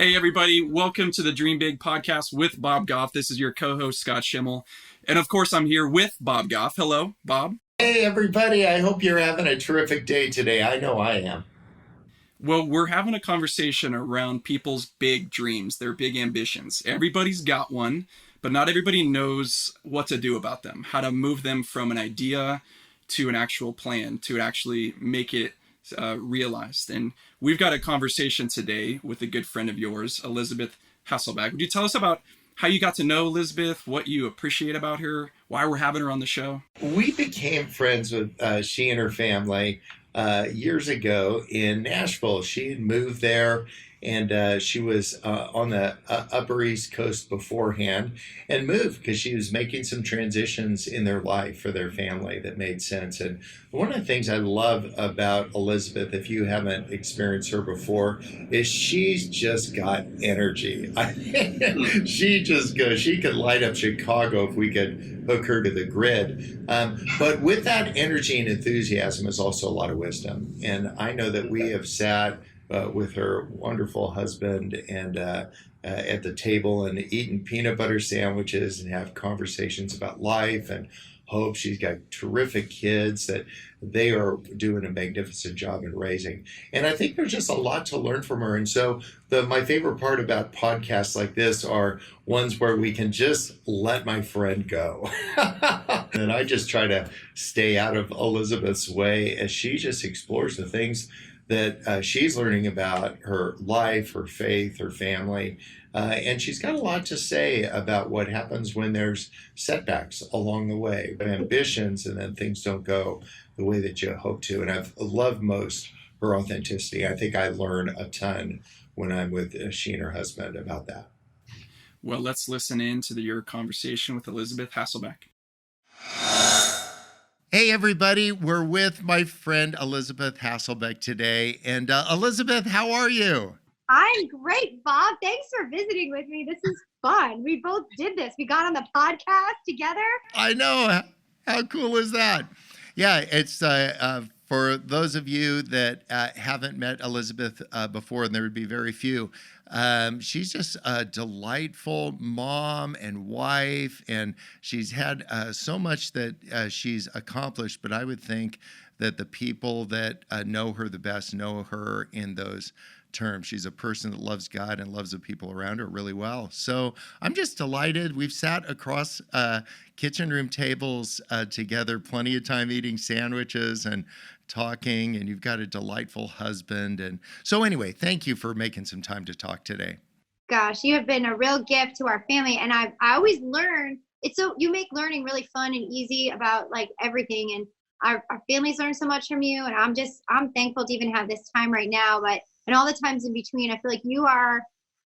Hey, everybody. Welcome to the Dream Big podcast with Bob Goff. This is your co-host, Scott Schimmel. And of course, I'm here with Bob Goff. Hello, Bob. Hey, everybody. I hope you're having a terrific day today. I know I am. Well, we're having a conversation around people's big dreams, their big ambitions. Everybody's got one, but not everybody knows what to do about them, how to move them from an idea to an actual plan, to actually make it realized. And we've got a conversation today with a good friend of yours, Elisabeth Hasselbeck. Would you tell us about how you got to know Elizabeth, what you appreciate about her, why we're having her on the show? We became friends with she and her family years ago in Nashville. She had moved there, and she was on the Upper East Coast beforehand and moved because she was making some transitions in their life for their family that made sense. And one of the things I love about Elizabeth, if you haven't experienced her before, is she's just got energy. She just goes, she could light up Chicago if we could hook her to the grid. But with that energy and enthusiasm is also a lot of wisdom. And I know that we have sat with her wonderful husband and at the table and eaten peanut butter sandwiches and have conversations about life and hope. She's got terrific kids that they are doing a magnificent job in raising. And I think there's just a lot to learn from her. And so my favorite part about podcasts like this are ones where we can just let my friend go. And I just try to stay out of Elizabeth's way as she just explores the things that she's learning about her life, her faith, her family. And she's got a lot to say about what happens when there's setbacks along the way, ambitions, and then things don't go the way that you hope to. And I've loved most her authenticity. I think I learn a ton when I'm with she and her husband about that. Well, let's listen in to your conversation with Elisabeth Hasselbeck. Hey, everybody. We're with my friend Elisabeth Hasselbeck today. And Elisabeth, how are you? I'm great, Bob. Thanks for visiting with me. This is fun. We both did this. We got on the podcast together. I know. How cool is that? Yeah, it's for those of you that haven't met Elizabeth before, and there would be very few, she's just a delightful mom and wife, and she's had so much that she's accomplished, but I would think that the people that know her the best know her in those terms. She's a person that loves God and loves the people around her really well. So I'm just delighted. We've sat across kitchen room tables together plenty of time eating sandwiches and talking, and you've got a delightful husband. And so anyway, thank you for making some time to talk today. Gosh, you have been a real gift to our family. And I always learn. You make learning really fun and easy about like everything. And our families learn so much from you. And I'm thankful to even have this time right now. But and all the times in between, I feel like you are,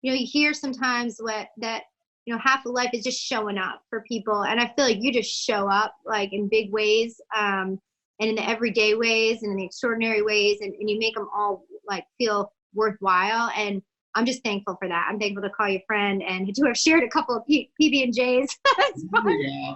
you hear sometimes half of life is just showing up for people. And I feel like you just show up like in big ways, and in the everyday ways and in the extraordinary ways. And you make them all like feel worthwhile. And I'm just thankful for that. I'm thankful to call you friend and to have shared a couple of PB&Js. It's fun. Yeah.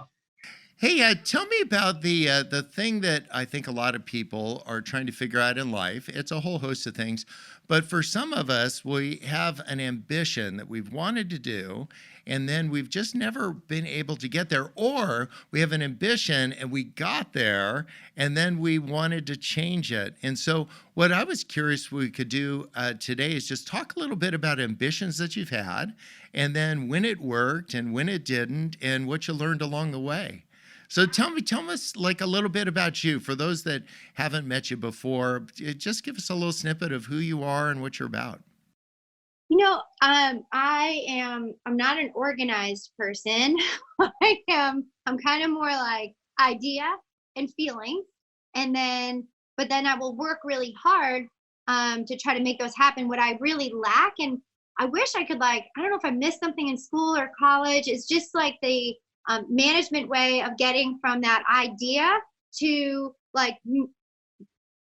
Hey, tell me about the thing that I think a lot of people are trying to figure out in life. It's a whole host of things. But for some of us, we have an ambition that we've wanted to do, and then we've just never been able to get there. Or we have an ambition and we got there, and then we wanted to change it. And so what I was curious we could do today is just talk a little bit about ambitions that you've had, and then when it worked and when it didn't, and what you learned along the way. So tell us like a little bit about you. For those that haven't met you before, just give us a little snippet of who you are and what you're about. I'm not an organized person. I'm kind of more like idea and feelings. But then I will work really hard to try to make those happen. What I really lack, and I wish I could I don't know if I missed something in school or college, is just like the management way of getting from that idea to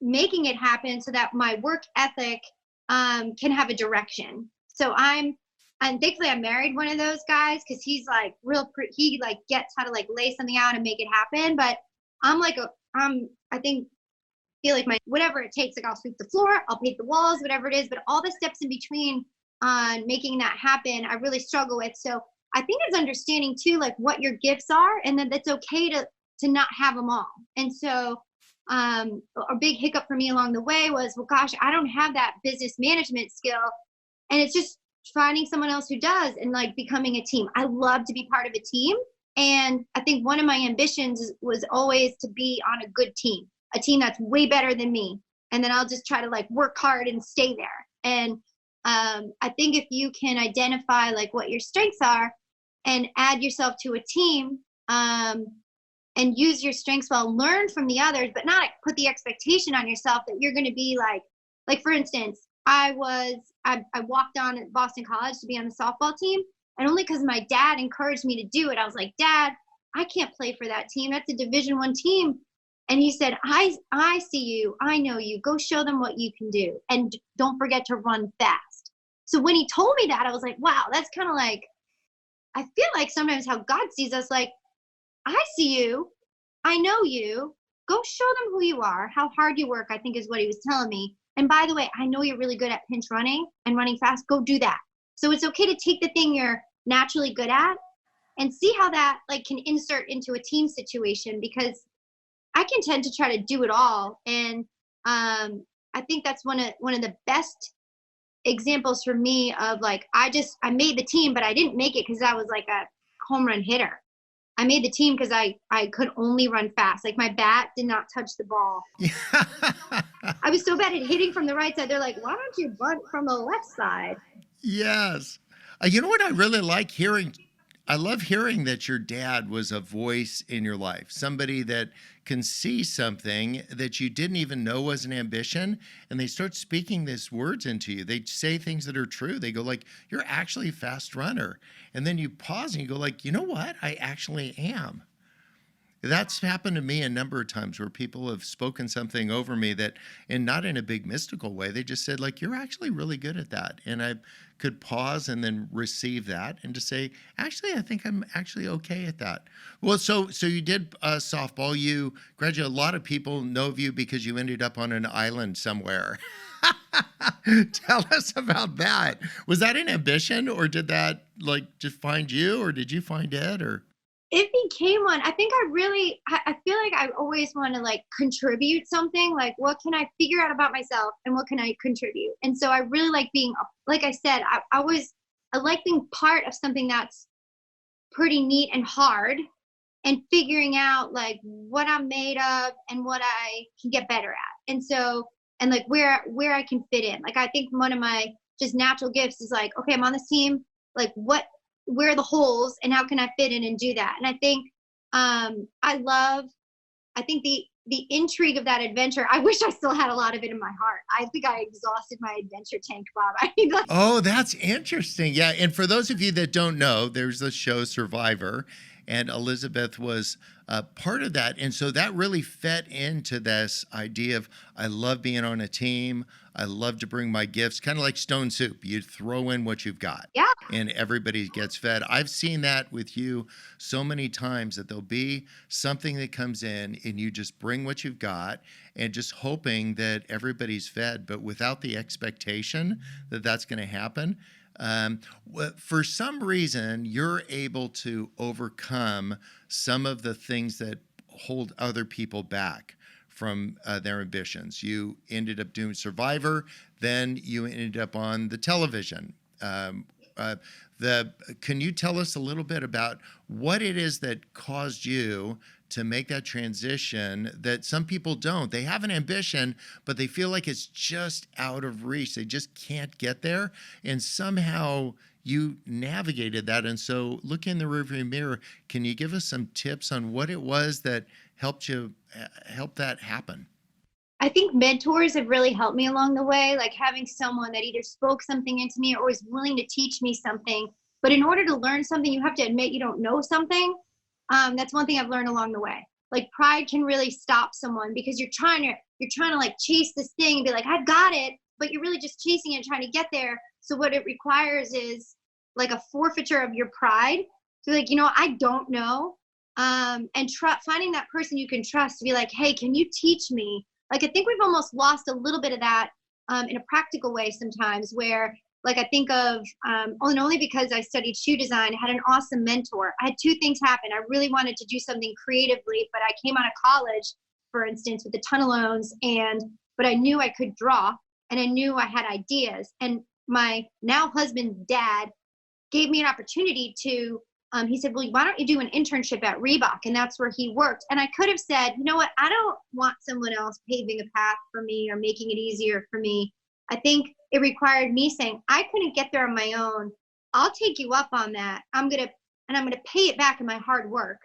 making it happen so that my work ethic can have a direction. So and thankfully I married one of those guys because he's like he gets how to lay something out and make it happen. But I feel like my whatever it takes, I'll sweep the floor, I'll paint the walls, whatever it is. But all the steps in between on making that happen, I really struggle with. So I think it's understanding too, like what your gifts are, and that that's okay to not have them all. And so a big hiccup for me along the way was, well, gosh, I don't have that business management skill, and it's just finding someone else who does and like becoming a team. I love to be part of a team, and I think one of my ambitions was always to be on a good team, a team that's way better than me, and then I'll just try to like work hard and stay there. And I think if you can identify like what your strengths are and add yourself to a team, and use your strengths well, learn from the others, but not put the expectation on yourself that you're going to be like for instance, I walked on at Boston College to be on the softball team, and only because my dad encouraged me to do it. I was like, Dad, I can't play for that team. That's a Division I team. And he said, I see you. I know you. Go show them what you can do. And don't forget to run fast. So when he told me that, I was like, wow, that's kind of like, I feel like sometimes how God sees us, like, I see you. I know you. Go show them who you are, how hard you work, I think is what he was telling me. And by the way, I know you're really good at pinch running and running fast. Go do that. So it's okay to take the thing you're naturally good at and see how that like can insert into a team situation, because I can tend to try to do it all. And I think that's one of the best examples for me of like, I made the team, but I didn't make it because I was like a home run hitter. I made the team because I could only run fast. Like my bat did not touch the ball. I was so bad at hitting from the right side. They're like, why don't you bunt from the left side? Yes. You know what I really like hearing? I love hearing that your dad was a voice in your life, somebody that can see something that you didn't even know was an ambition, and they start speaking these words into you. They say things that are true. They go like, you're actually a fast runner. And then you pause and you go like, you know what? I actually am. That's happened to me a number of times where people have spoken something over me that, and not in a big mystical way, they just said like, you're actually really good at that. And I could pause and then receive that and to say, actually, I think I'm actually okay at that. Well, so you did softball. You graduated. A lot of people know of you because you ended up on an island somewhere. Tell us about that. Was that an ambition, or did that like just find you, or did you find it, or? It became one. I think I feel like I always want to like contribute something, like what can I figure out about myself and what can I contribute? And so I really like being, like I said, I like being part of something that's pretty neat and hard, and figuring out like what I'm made of and what I can get better at. And so, and like where I can fit in. Like, I think one of my just natural gifts is like, okay, I'm on this team, like where are the holes and how can I fit in and do that? And I think I think the intrigue of that adventure, I wish I still had a lot of it in my heart. I think I exhausted my adventure tank, Bob. I mean, like, Oh, that's interesting. Yeah. And for those of you that don't know, there's the show Survivor, and Elizabeth was part of that. And so that really fed into this idea of, I love being on a team. I love to bring my gifts, kind of like Stone Soup. You throw in what you've got, yeah. and everybody gets fed. I've seen that with you so many times, that there'll be something that comes in and you just bring what you've got and just hoping that everybody's fed, but without the expectation that that's going to happen. For some reason, you're able to overcome some of the things that hold other people back from their ambitions. You ended up doing Survivor, then you ended up on the television. Can you tell us a little bit about what it is that caused you to make that transition that some people don't? They have an ambition, but they feel like it's just out of reach. They just can't get there. And somehow you navigated that. And so, look in the rearview mirror. Can you give us some tips on what it was that help that happen? I think mentors have really helped me along the way, like having someone that either spoke something into me or was willing to teach me something. But in order to learn something, you have to admit you don't know something. That's one thing I've learned along the way. Like, pride can really stop someone because you're trying to like chase this thing and be like, I've got it, but you're really just chasing it and trying to get there. So what it requires is like a forfeiture of your pride. So like, I don't know. And finding that person you can trust to be like, hey, can you teach me? Like, I think we've almost lost a little bit of that in a practical way sometimes, where Like I think of, and only because I studied shoe design, I had an awesome mentor. I had two things happen. I really wanted to do something creatively, but I came out of college, for instance, with a ton of loans, but I knew I could draw, and I knew I had ideas. And my now husband's dad gave me an opportunity to, he said, well, why don't you do an internship at Reebok? And that's where he worked. And I could have said, you know what? I don't want someone else paving a path for me or making it easier for me. I think it required me saying, I couldn't get there on my own. I'll take you up on that. I'm going to pay it back in my hard work.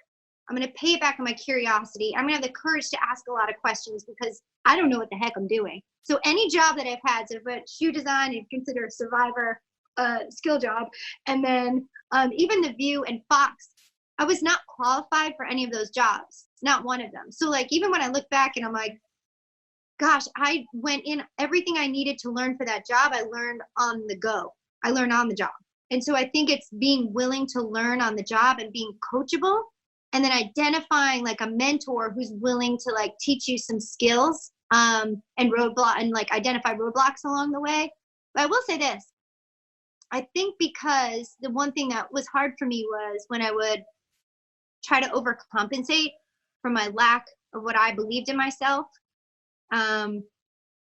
I'm going to pay it back in my curiosity. I'm going to have the courage to ask a lot of questions because I don't know what the heck I'm doing. So any job that I've had, so if it's shoe design, you'd consider a survivor skill job. And then even The View and Fox, I was not qualified for any of those jobs, not one of them. So like, even when I look back and I'm like, gosh, I went in everything I needed to learn for that job. I learned on the go. I learned on the job. And so I think it's being willing to learn on the job and being coachable, and then identifying like a mentor who's willing to like teach you some skills and like identify roadblocks along the way. But I will say this. I think because the one thing that was hard for me was when I would try to overcompensate for my lack of what I believed in myself. And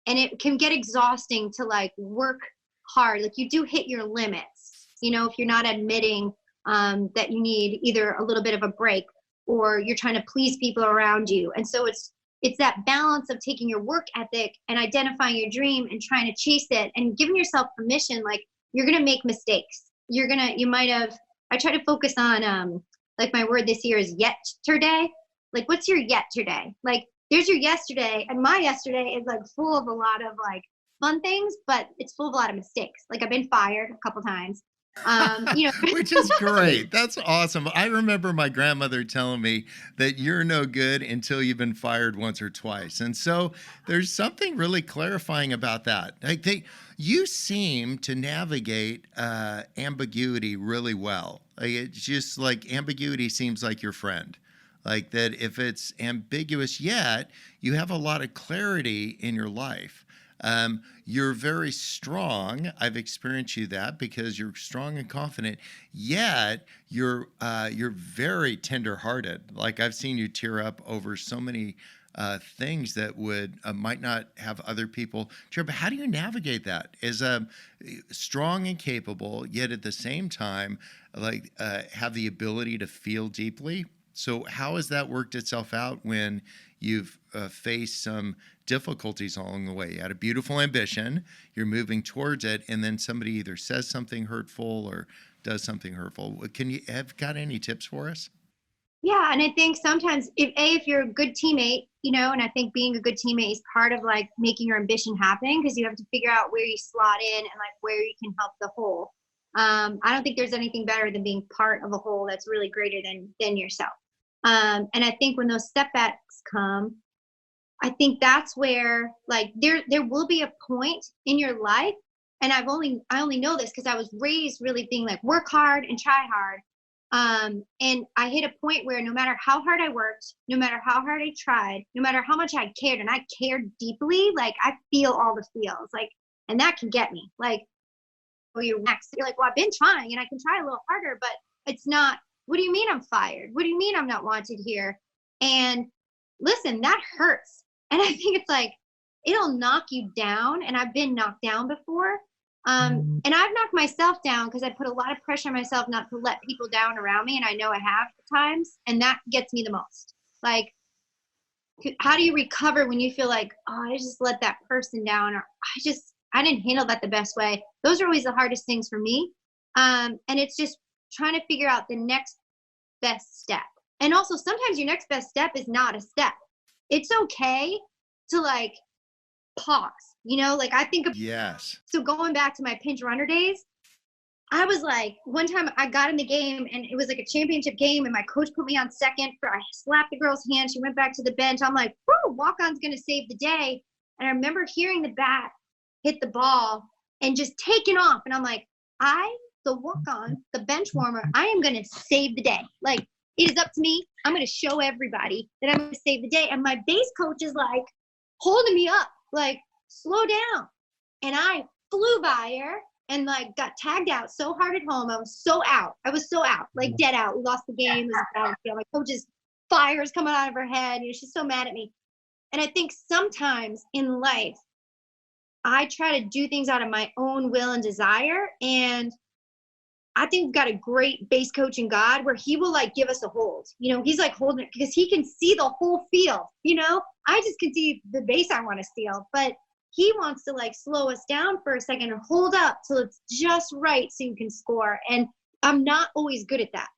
it can get exhausting to like work hard. Like you do hit your limits, you know, if you're not admitting that you need either a little bit of a break or you're trying to please people around you. And so it's that balance of taking your work ethic and identifying your dream and trying to chase it and giving yourself permission. Like you're going to make mistakes. I try to focus on, like my word this year is yesterday. Like what's your yesterday? Like there's your yesterday, and my yesterday is like full of a lot of like fun things, but it's full of a lot of mistakes. Like I've been fired a couple times. Which is great. That's awesome. I remember my grandmother telling me that you're no good until you've been fired once or twice. And so there's something really clarifying about that. Like you seem to navigate ambiguity really well. Like it's just like ambiguity seems like your friend. Like that if it's ambiguous yet, you have a lot of clarity in your life. You're very strong. I've experienced you that because you're strong and confident, yet you're very tenderhearted. Like I've seen you tear up over so many things that would might not have other people tear up. But how do you navigate that as strong and capable, yet at the same time, like have the ability to feel deeply? So how has that worked itself out when you've faced some difficulties along the way? You had a beautiful ambition, you're moving towards it, and then somebody either says something hurtful or does something hurtful. Can you have got any tips for us? Yeah, and I think sometimes if you're a good teammate, you know, and I think being a good teammate is part of like making your ambition happen, because you have to figure out where you slot in and like where you can help the whole. I don't think there's anything better than being part of a whole that's really greater than yourself. And I think when those setbacks come, I think that's where like there will be a point in your life, and I only know this because I was raised really being like work hard and try hard. And I hit a point where no matter how hard I worked, no matter how hard I tried, no matter how much I cared, and I cared deeply, like I feel all the feels, like, and that can get me like, oh, you're next. You're like, well, I've been trying and I can try a little harder, but it's not. What do you mean I'm fired? What do you mean I'm not wanted here? And listen, that hurts. And I think it's like, it'll knock you down. And I've been knocked down before. And I've knocked myself down because I put a lot of pressure on myself not to let people down around me. And I know I have at times. And that gets me the most. Like, how do you recover when you feel like, oh, I just let that person down, or I didn't handle that the best way? Those are always the hardest things for me. And it's just trying to figure out the next best step. And also sometimes your next best step is not a step. It's okay to like pause, you know, like I think of, yes. So going back to my pinch runner days, I was like, one time I got in the game and it was like a championship game and my coach put me on second. I slapped the girl's hand. She went back to the bench. I'm like, whoo, walk-on's going to save the day. And I remember hearing the bat hit the ball and just taking off. And I'm like, the walk-on, the bench warmer, I am going to save the day. Like, it is up to me. I'm going to show everybody that I'm going to save the day. And my base coach is like holding me up, like, slow down. And I flew by her and like got tagged out so hard at home. I was so out. Like dead out. We lost the game. It was a battlefield. My coach's fire is coming out of her head. She's so mad at me. And I think sometimes in life, I try to do things out of my own will and desire. And I think we've got a great base coach in God where he will like give us a hold. He's like holding it because he can see the whole field. I just can see the base I want to steal, but he wants to like slow us down for a second and hold up till it's just right so you can score. And I'm not always good at that.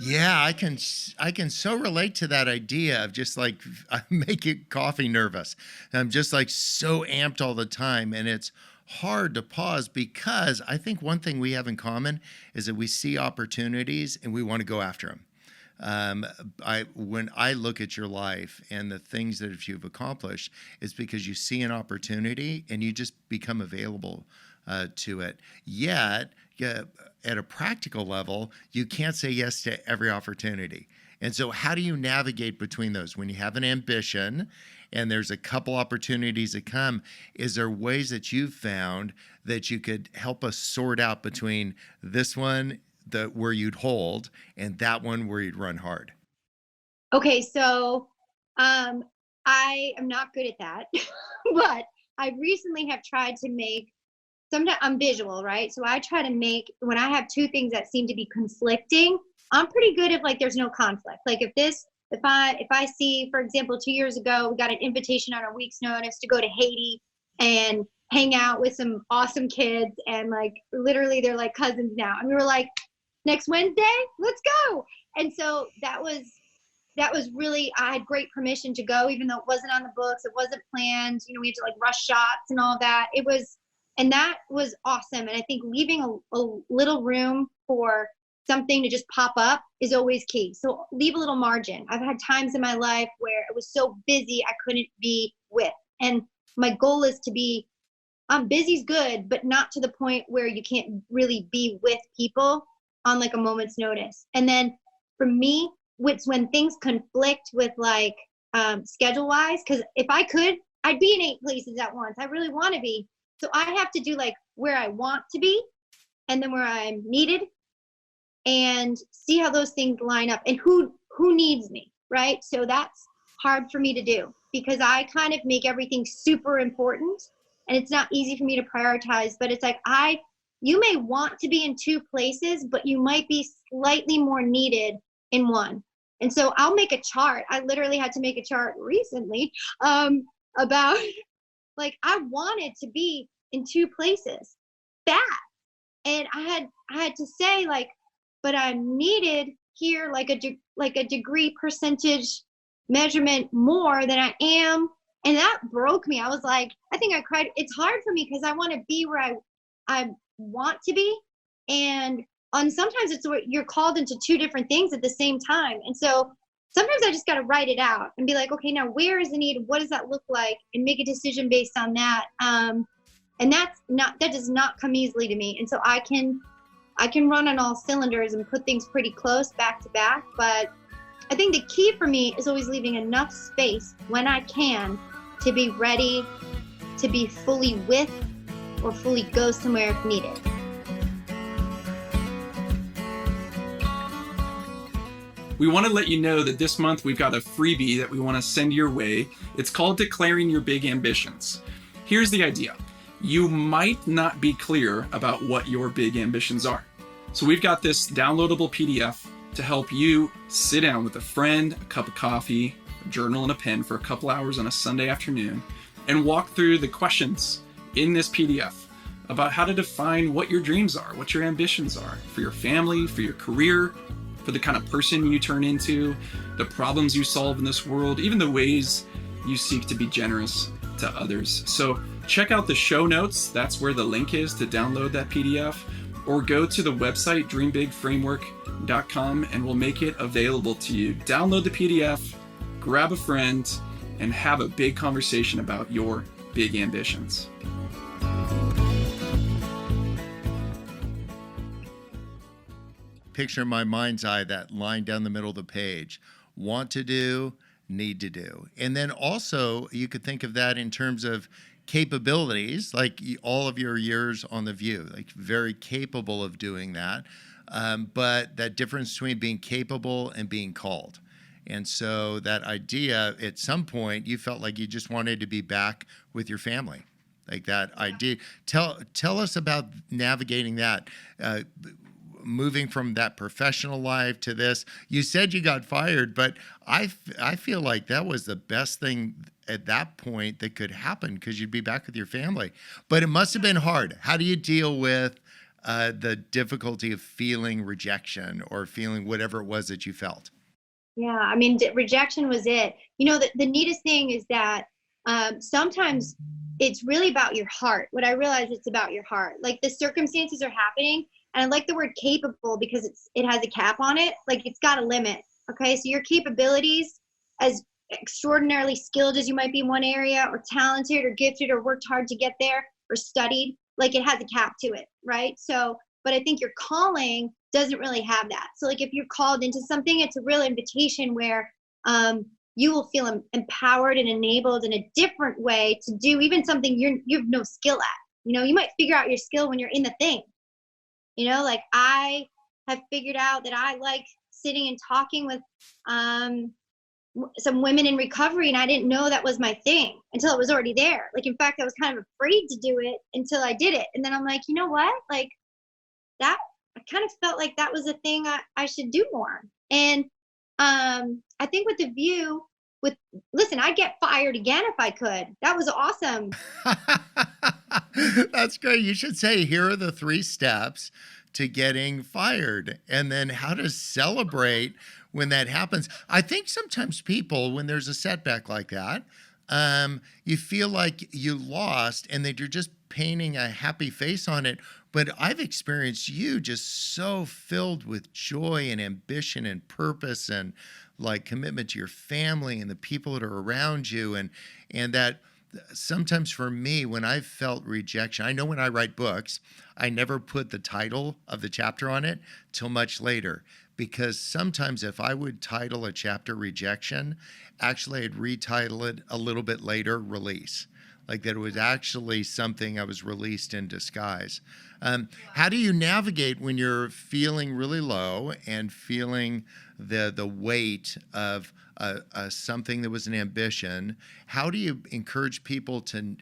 Yeah, I can so relate to that idea of just like I make it coffee nervous. I'm just like so amped all the time, and it's hard to pause because I think one thing we have in common is that we see opportunities and we want to go after them. When I look at your life and the things that you've accomplished, it's because you see an opportunity and you just become available to it. Yet, at a practical level, you can't say yes to every opportunity. And so how do you navigate between those? When you have an ambition and there's a couple opportunities that come, is there ways that you've found that you could help us sort out between this one where you'd hold and that one where you'd run hard? Okay, so I am not good at that, but I recently have tried to make, sometimes I'm visual, right? So I try to make, when I have two things that seem to be conflicting, I'm pretty good if like there's no conflict. Like if I see, for example, 2 years ago, we got an invitation on a week's notice to go to Haiti and hang out with some awesome kids, and like literally they're like cousins now. And we were like, next Wednesday, let's go. And so that was really, I had great permission to go, even though it wasn't on the books, it wasn't planned. We had to like rush shots and all that. And that was awesome. And I think leaving a little room for something to just pop up is always key. So leave a little margin. I've had times in my life where it was so busy I couldn't be with. And my goal is to be, busy's good, but not to the point where you can't really be with people on like a moment's notice. And then for me, it's when things conflict with like schedule wise, because if I could, I'd be in 8 places at once. I really want to be. So I have to do like where I want to be and then where I'm needed, and see how those things line up and who needs me, right? So that's hard for me to do because I kind of make everything super important, and it's not easy for me to prioritize. But it's like you may want to be in 2 places, but you might be slightly more needed in one. And so I'll make a chart. I literally had to make a chart recently about like I wanted to be in 2 places bad, and I had to say like, but I'm needed here like a degree percentage measurement more than I am. And that broke me. I was like, I think I cried. It's hard for me because I want to be where I want to be. And sometimes it's where you're called into 2 different things at the same time. And so sometimes I just got to write it out and be like, okay, now where is the need? What does that look like? And make a decision based on that. And that does not come easily to me. And so I can run on all cylinders and put things pretty close back to back. But I think the key for me is always leaving enough space when I can to be ready to be fully with or fully go somewhere if needed. We want to let you know that this month we've got a freebie that we want to send your way. It's called Declaring Your Big Ambitions. Here's the idea. You might not be clear about what your big ambitions are. So we've got this downloadable PDF to help you sit down with a friend, a cup of coffee, a journal, and a pen for a couple hours on a Sunday afternoon and walk through the questions in this PDF about how to define what your dreams are, what your ambitions are for your family, for your career, for the kind of person you turn into, the problems you solve in this world, even the ways you seek to be generous to others. So check out the show notes. That's where the link is to download that PDF, or go to the website dreambigframework.com and we'll make it available to you. Download the PDF, grab a friend, and have a big conversation about your big ambitions. Picture in my mind's eye that line down the middle of the page. Want to do, need to do. And then also you could think of that in terms of capabilities, like all of your years on The View, like very capable of doing that. But that difference between being capable and being called. And so that idea, at some point, you felt like you just wanted to be back with your family. Like that idea. Tell us about navigating that, moving from that professional life to this. You said you got fired, but I feel like that was the best thing at that point that could happen, because you'd be back with your family. But it must have been hard. How do you deal with the difficulty of feeling rejection or feeling whatever it was that you felt? Yeah, I mean, rejection was it. You know, the neatest thing is that sometimes it's really about your heart. What I realize, it's about your heart. Like, the circumstances are happening, and I like the word capable because it has a cap on it. Like, it's got a limit. Okay, so your capabilities, as extraordinarily skilled as you might be in one area, or talented or gifted or worked hard to get there or studied, like, it has a cap to it, right? So, but I think your calling doesn't really have that. So, like, if you're called into something, it's a real invitation where you will feel empowered and enabled in a different way to do even something you have no skill at. You know, you might figure out your skill when you're in the thing. You know, like, I have figured out that I like sitting and talking with some women in recovery, and I didn't know that was my thing until it was already there. Like, in fact, I was kind of afraid to do it until I did it. And then I'm like, you know what? Like, that, I kind of felt like that was a thing I should do more. And I think with The View, listen, I'd get fired again if I could. That was awesome. That's great. You should say, here are the 3 steps to getting fired, and then how to celebrate when that happens. I think sometimes people, when there's a setback like that, you feel like you lost and that you're just painting a happy face on it. But I've experienced you just so filled with joy and ambition and purpose and like commitment to your family and the people that are around you. And that sometimes for me, when I've felt rejection, I know when I write books, I never put the title of the chapter on it till much later. Because sometimes if I would title a chapter Rejection, actually I'd retitle it a little bit later, Release. Like that it was actually something I was released in disguise. How do you navigate when you're feeling really low and feeling the weight of something that was an ambition? How do you encourage people to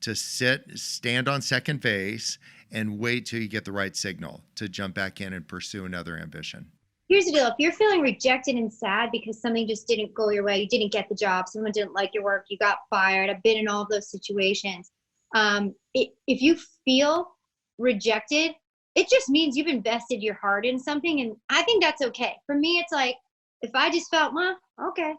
stand on second base and wait till you get the right signal to jump back in and pursue another ambition? Here's the deal. If you're feeling rejected and sad because something just didn't go your way, you didn't get the job, someone didn't like your work, you got fired, I've been in all of those situations. If you feel rejected, it just means you've invested your heart in something. And I think that's okay. For me, it's like, if I just felt, well, okay,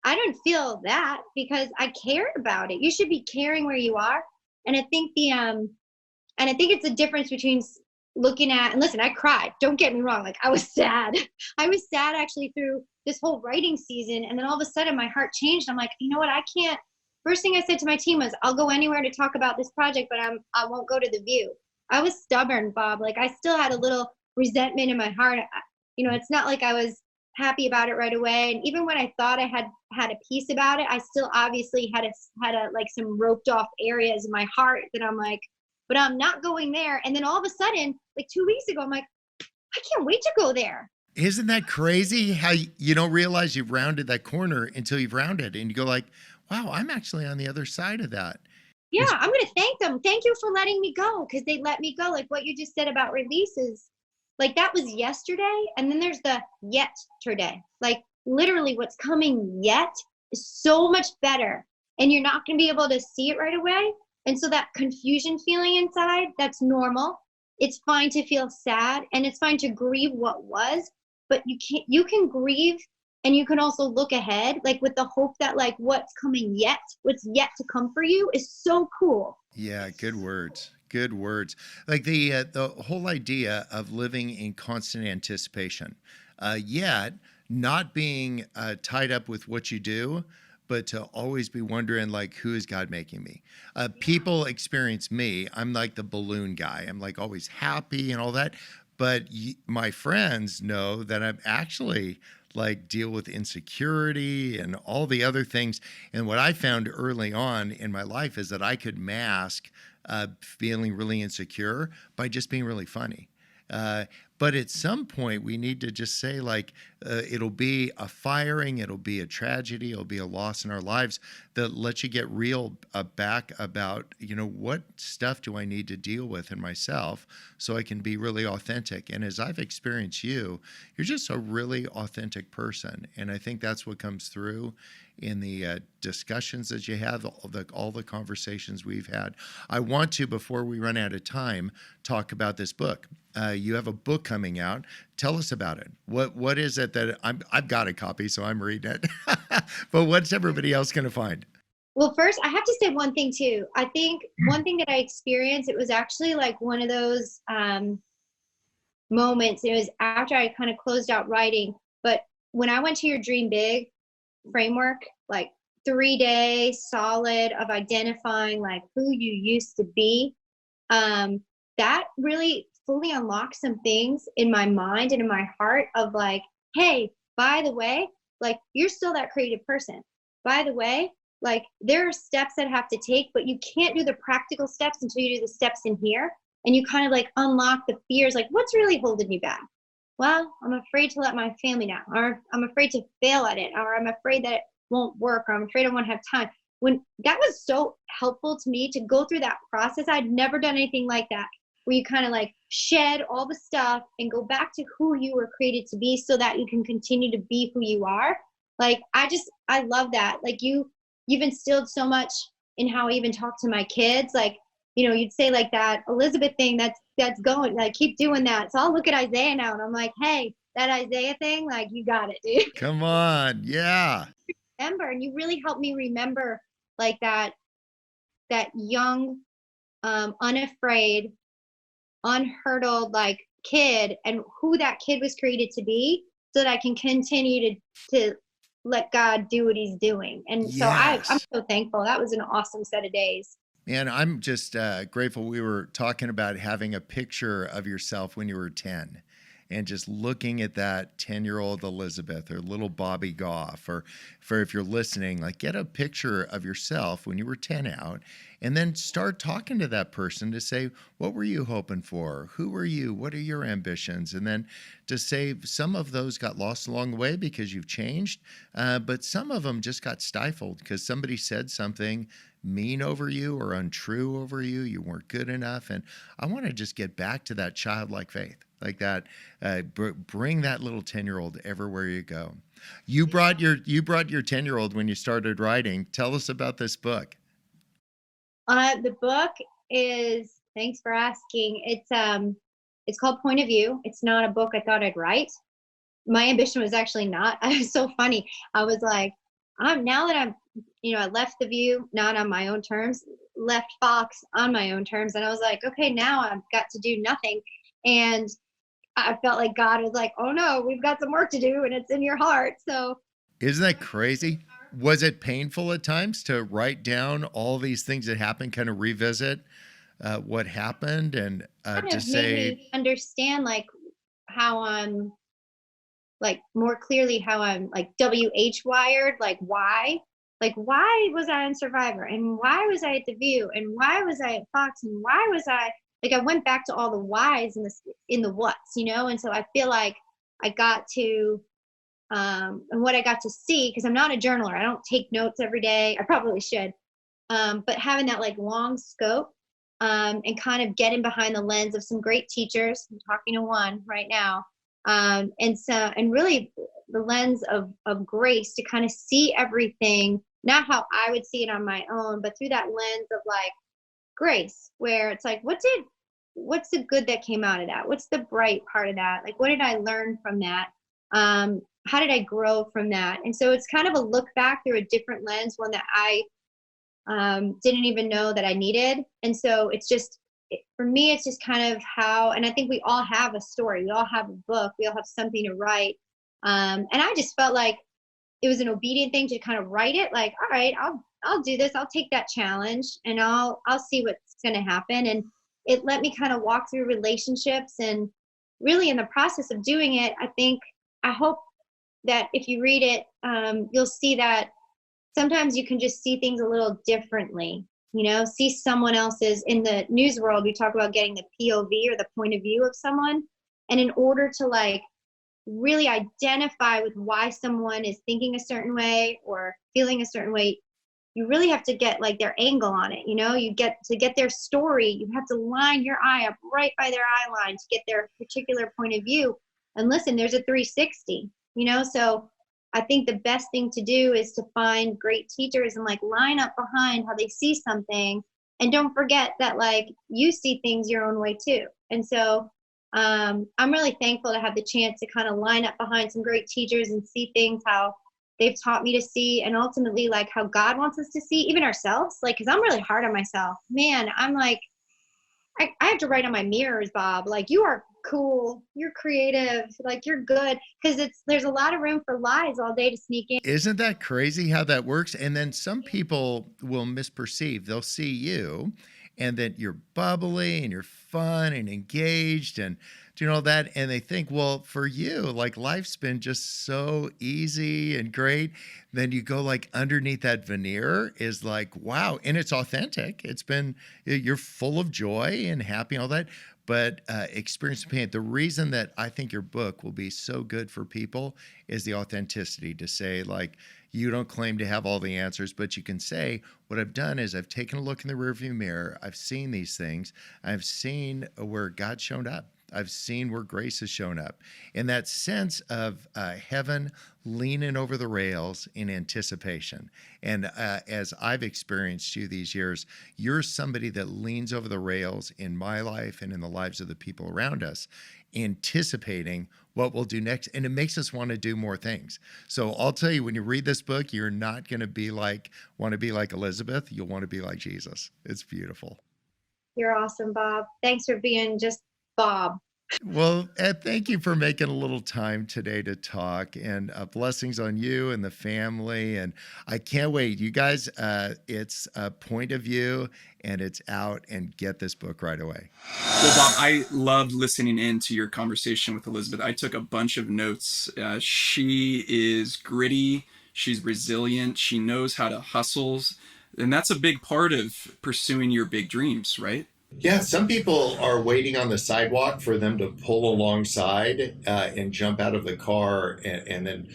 I don't feel that because I cared about it. You should be caring where you are. And I think it's a difference between looking at, and listen, I cried, don't get me wrong, like I was sad. I was sad actually through this whole writing season, and then all of a sudden my heart changed. I'm like, you know what, I can't. First thing I said to my team was, I'll go anywhere to talk about this project, but I won't go to The View. I was stubborn, Bob. Like, I still had a little resentment in my heart. It's not like I was happy about it right away. And even when I thought I had a peace about it, I still obviously had like some roped off areas in my heart that I'm like, but I'm not going there. And then all of a sudden, like 2 weeks ago, I'm like, I can't wait to go there. Isn't that crazy how you don't realize you've rounded that corner until you've rounded and you go like, wow, I'm actually on the other side of that. Yeah, I'm going to thank them. Thank you for letting me go, because they let me go. Like what you just said about releases, like that was yesterday. And then there's the yet today. Like literally what's coming yet is so much better. And you're not going to be able to see it right away. And so that confusion feeling inside, that's normal. It's fine to feel sad, and it's fine to grieve what was, but you can grieve, and you can also look ahead, like with the hope that like what's what's yet to come for you is so cool. Yeah, good words. Good words. Like the whole idea of living in constant anticipation, yet not being tied up with what you do, but to always be wondering, like, who is God making me? People experience me. I'm like the balloon guy. I'm like always happy and all that. But my friends know that I'm actually like deal with insecurity and all the other things. And what I found early on in my life is that I could mask feeling really insecure by just being really funny. But at some point, we need to just say, like, it'll be a firing, it'll be a tragedy, it'll be a loss in our lives that lets you get real back about, what stuff do I need to deal with in myself so I can be really authentic. And as I've experienced you, you're just a really authentic person. And I think that's what comes through in the discussions that you have, all the conversations we've had. I want to, before we run out of time, talk about this book. You have a book coming out. Tell us about it. What is it that I've got a copy, so I'm reading it. But what's everybody else going to find? Well, first, I have to say one thing too. I think one thing that I experienced, it was actually like one of those moments. It was after I kind of closed out writing. But when I went to your Dream Big framework, like 3-day solid of identifying like who you used to be, that really fully unlocked some things in my mind and in my heart of like, hey, by the way, like you're still that creative person. By the way, like there are steps that have to take, but you can't do the practical steps until you do the steps in here. And you kind of like unlock the fears, like what's really holding you back? Well, I'm afraid to let my family down, or I'm afraid to fail at it, or I'm afraid that it won't work, or I'm afraid I won't have time. When that was so helpful to me to go through that process. I'd never done anything like that, where you kind of like shed all the stuff and go back to who you were created to be so that you can continue to be who you are. Like, I love that. Like you've instilled so much in how I even talk to my kids. Like, you'd say like that Elizabeth thing that's going, like, keep doing that. So I'll look at Isaiah now and I'm like, hey, that Isaiah thing, like, you got it, dude. Come on. Yeah. Remember, and you really helped me remember like that young, unafraid, unhurdled like kid and who that kid was created to be so that I can continue to let God do what he's doing. And so I'm so thankful. That was an awesome set of days. And I'm just grateful we were talking about having a picture of yourself when you were 10 and just looking at that 10-year-old Elizabeth or little Bobby Goff, or for if you're listening, like get a picture of yourself when you were 10 out and then start talking to that person to say, what were you hoping for? Who were you? What are your ambitions? And then to say some of those got lost along the way because you've changed, but some of them just got stifled because somebody said something mean over you or untrue over you. You weren't good enough. And I want to just get back to that childlike faith, like that. Bring that little 10-year-old everywhere you go. You brought your 10-year-old when you started writing. Tell us about this book. The book is, thanks for asking. It's called Point of View. It's not a book I thought I'd write. My ambition was actually not. It was so funny. I was like, now that I'm, I left The View, not on my own terms, left Fox on my own terms. And I was like, okay, now I've got to do nothing. And I felt like God was like, oh no, we've got some work to do and it's in your heart. So isn't that crazy? Was it painful at times to write down all these things that happened, kind of revisit what happened and to say, made me understand like how I'm like more clearly how I'm like WH wired, like why was I on Survivor and why was I at The View and why was I at Fox and why was I like, I went back to all the whys in the whats, and so I feel like I got to and what I got to see, because I'm not a journaler, I don't take notes every day, I probably should, but having that like long scope and kind of getting behind the lens of some great teachers. I'm talking to one right now, and really the lens of grace to kind of see everything, not how I would see it on my own, but through that lens of like grace, where it's like, what's the good that came out of that? What's the bright part of that? Like, what did I learn from that? How did I grow from that? And so it's kind of a look back through a different lens, one that I didn't even know that I needed. And so it's just, for me, it's just kind of how, and I think we all have a story. We all have a book. We all have something to write. And I just felt like it was an obedient thing to kind of write it. Like, all right, I'll do this. I'll take that challenge and I'll see what's going to happen. And it let me kind of walk through relationships, and really in the process of doing it, I hope that if you read it, you'll see that sometimes you can just see things a little differently. See someone else's. In the news world, we talk about getting the POV, or the point of view of someone. And in order to like really identify with why someone is thinking a certain way or feeling a certain way, you really have to get like their angle on it. You get their story, you have to line your eye up right by their eye line to get their particular point of view. And listen, there's a 360, so I think the best thing to do is to find great teachers and like line up behind how they see something. And don't forget that like you see things your own way too. And so I'm really thankful to have the chance to kind of line up behind some great teachers and see things how they've taught me to see, and ultimately like how God wants us to see even ourselves. Like, cause I'm really hard on myself, man. I'm like, I have to write on my mirrors, Bob, like, you are cool, you're creative, like you're good. Cause there's a lot of room for lies all day to sneak in. Isn't that crazy how that works? And then some people will misperceive. They'll see you and that you're bubbly and you're fun and engaged and that. And they think, well, for you, like life's been just so easy and great. Then you go like underneath that veneer is like, wow. And it's authentic. You're full of joy and happy and all that. But experience pain. The reason that I think your book will be so good for people is the authenticity to say, like, you don't claim to have all the answers, but you can say, what I've done is I've taken a look in the rearview mirror. I've seen these things. I've seen where God showed up. I've seen where grace has shown up. In that sense of heaven leaning over the rails in anticipation. And as I've experienced you these years, you're somebody that leans over the rails in my life and in the lives of the people around us, anticipating what we'll do next. And it makes us want to do more things. So I'll tell you, when you read this book, you're not going to want to be like Elizabeth. You'll want to be like Jesus. It's beautiful. You're awesome, Bob. Thanks for being just Bob. Well, Ed, thank you for making a little time today to talk, and blessings on you and the family. And I can't wait. You guys, it's a point of view and it's out, and get this book right away. Well, Bob, I loved listening in to your conversation with Elizabeth. I took a bunch of notes. She is gritty. She's resilient. She knows how to hustle. And that's a big part of pursuing your big dreams, right? Yeah, some people are waiting on the sidewalk for them to pull alongside and jump out of the car and then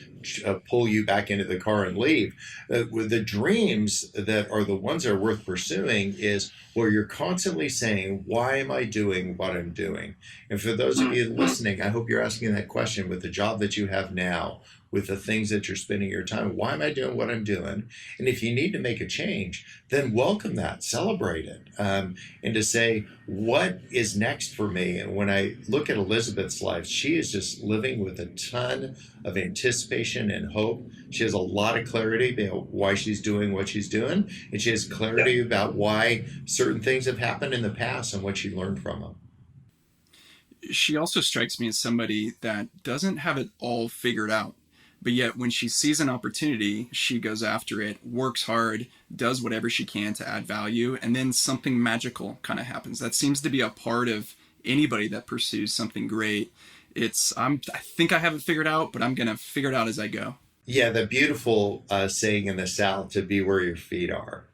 pull you back into the car and leave. With the dreams that are the ones that are worth pursuing is where you're constantly saying, why am I doing what I'm doing? And for those of you listening, I hope you're asking that question with the job that you have now, with the things that you're spending your time. Why am I doing what I'm doing? And if you need to make a change, then welcome that, celebrate it, and to say, what is next for me? And when I look at Elizabeth's life, she is just living with a ton of anticipation and hope. She has a lot of clarity about why she's doing what she's doing, and she has clarity about why certain things have happened in the past and what she learned from them. She also strikes me as somebody that doesn't have it all figured out. But yet when she sees an opportunity, she goes after it, works hard, does whatever she can to add value, and then something magical kind of happens. That seems to be a part of anybody that pursues something great. I think I have it figured out, but I'm going to figure it out as I go. Yeah, the beautiful saying in the South, to be where your feet are.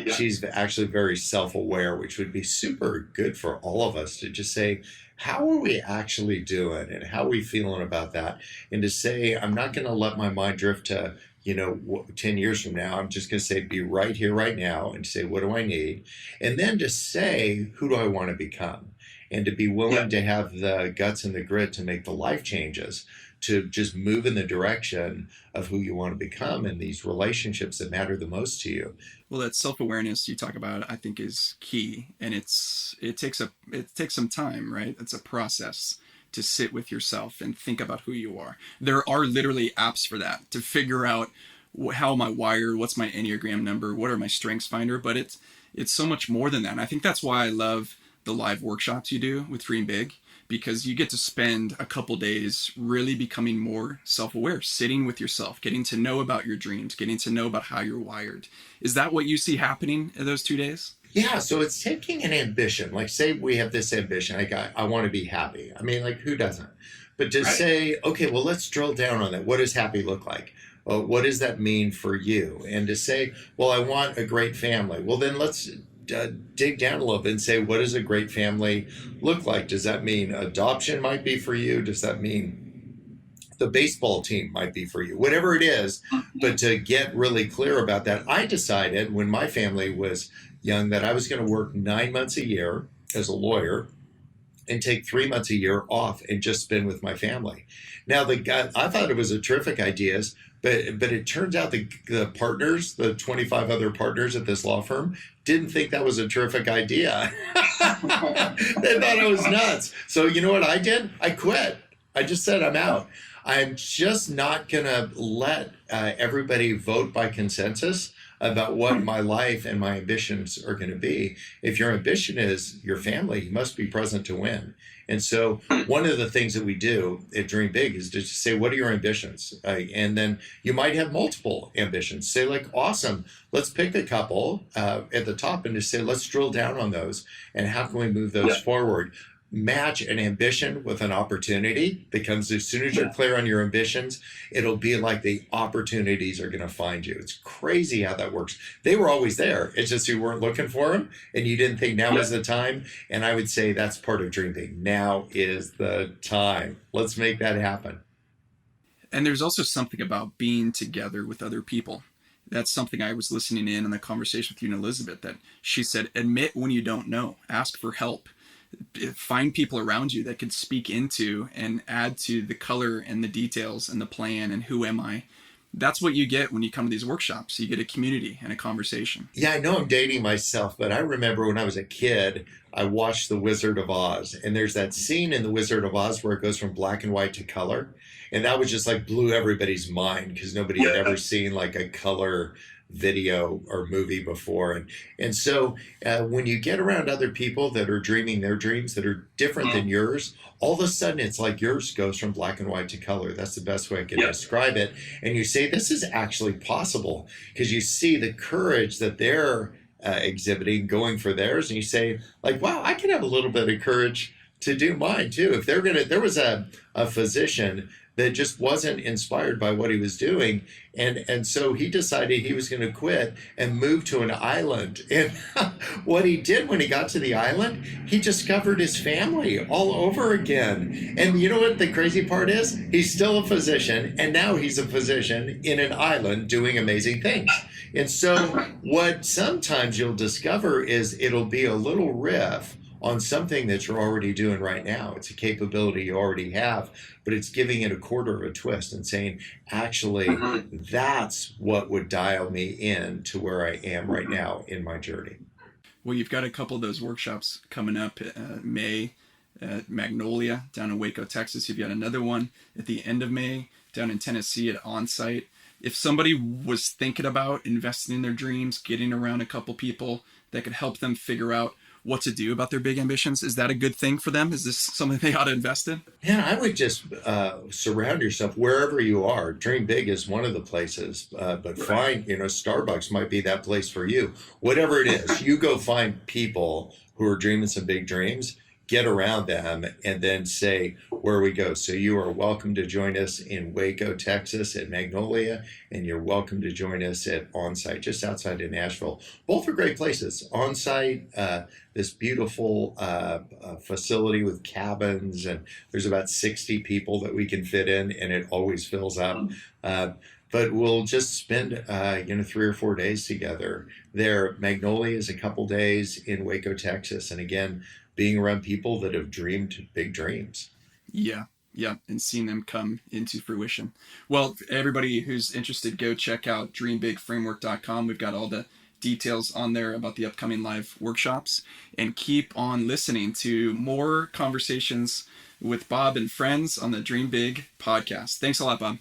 She's actually very self-aware, which would be super good for all of us to just say, how are we actually doing and how are we feeling about that? And to say, I'm not going to let my mind drift to, 10 years from now. I'm just going to say, be right here, right now, and say, what do I need? And then to say, who do I want to become? And to be willing to have the guts and the grit to make the life changes, to just move in the direction of who you want to become and these relationships that matter the most to you. Well, that self-awareness you talk about, I think, is key. And it takes some time, right? It's a process to sit with yourself and think about who you are. There are literally apps for that, to figure out how am I wired, what's my Enneagram number, what are my strengths finder, but it's so much more than that. And I think that's why I love the live workshops you do with Dream Big, because you get to spend a couple days really becoming more self-aware, sitting with yourself, getting to know about your dreams, getting to know about how you're wired. Is that what you see happening in those 2 days? Yeah, so it's taking an ambition. Like, say we have this ambition, I want to be happy. I mean, like, who doesn't? But to Right. say, okay, well, let's drill down on that. What does happy look like? What does that mean for you? And to say, well, I want a great family. Well, then let's dig down a little bit and say, what does a great family look like? Does that mean adoption might be for you? Does that mean the baseball team might be for you? Whatever it is, but to get really clear about that, I decided when my family was young that I was going to work 9 months a year as a lawyer and take 3 months a year off and just spend with my family. Now, I thought it was a terrific idea, but it turns out the partners, the 25 other partners at this law firm, didn't think that was a terrific idea. They thought I was nuts. So you know what I did? I quit. I just said, I'm out. I'm just not going to let everybody vote by consensus about what my life and my ambitions are going to be. If your ambition is your family, you must be present to win. And so one of the things that we do at Dream Big is to just say, what are your ambitions? And then you might have multiple ambitions. Say like, awesome, let's pick a couple at the top and just say, let's drill down on those. And how can we move those forward? Match an ambition with an opportunity, because as soon as you're clear on your ambitions, it'll be like the opportunities are going to find you. It's crazy how that works. They were always there. It's just you weren't looking for them and you didn't think now is the time. And I would say that's part of Dream Big. Now is the time. Let's make that happen. And there's also something about being together with other people. That's something I was listening in on the conversation with you and Elizabeth, that she said, admit when you don't know, ask for help. Find people around you that could speak into and add to the color and the details and the plan and who am I. That's what you get when you come to these workshops. You get a community and a conversation. Yeah, I know I'm dating myself, but I remember when I was a kid, I watched The Wizard of Oz. And there's that scene in The Wizard of Oz where it goes from black and white to color. And that was just like blew everybody's mind because nobody had ever seen like a color video or movie before. And so when you get around other people that are dreaming their dreams that are different than yours, all of a sudden it's like yours goes from black and white to color. That's the best way I can describe it. And you say, this is actually possible, because you see the courage that they're exhibiting, going for theirs. And you say like, wow, I can have a little bit of courage to do mine too. If there was a physician that just wasn't inspired by what he was doing. And so he decided he was going to quit and move to an island. And what he did when he got to the island, he discovered his family all over again. And you know what the crazy part is? He's still a physician, and now he's a physician in an island doing amazing things. And so what sometimes you'll discover is it'll be a little riff on something that you're already doing right now. It's a capability you already have, but it's giving it a quarter of a twist and saying, actually, that's what would dial me in to where I am right now in my journey. Well, you've got a couple of those workshops coming up May at Magnolia down in Waco, Texas. You've got another one at the end of May down in Tennessee at Onsite. If somebody was thinking about investing in their dreams, getting around a couple people that could help them figure out what to do about their big ambitions, is that a good thing for them? Is this something they ought to invest in? Yeah, I would just surround yourself wherever you are. Dream Big is one of the places, but find, Starbucks might be that place for you. Whatever it is, you go find people who are dreaming some big dreams, get around them, and then say where we go. So you are welcome to join us in Waco, Texas at Magnolia, and you're welcome to join us at Onsite, just outside of Nashville. Both are great places. Onsite, this beautiful facility with cabins, and there's about 60 people that we can fit in, and it always fills up. But we'll just spend 3 or 4 days together there. Magnolia is a couple days in Waco, Texas, and again, being around people that have dreamed big dreams. Yeah, and seeing them come into fruition. Well, everybody who's interested, go check out dreambigframework.com. We've got all the details on there about the upcoming live workshops, and keep on listening to more conversations with Bob and friends on the Dream Big podcast. Thanks a lot, Bob.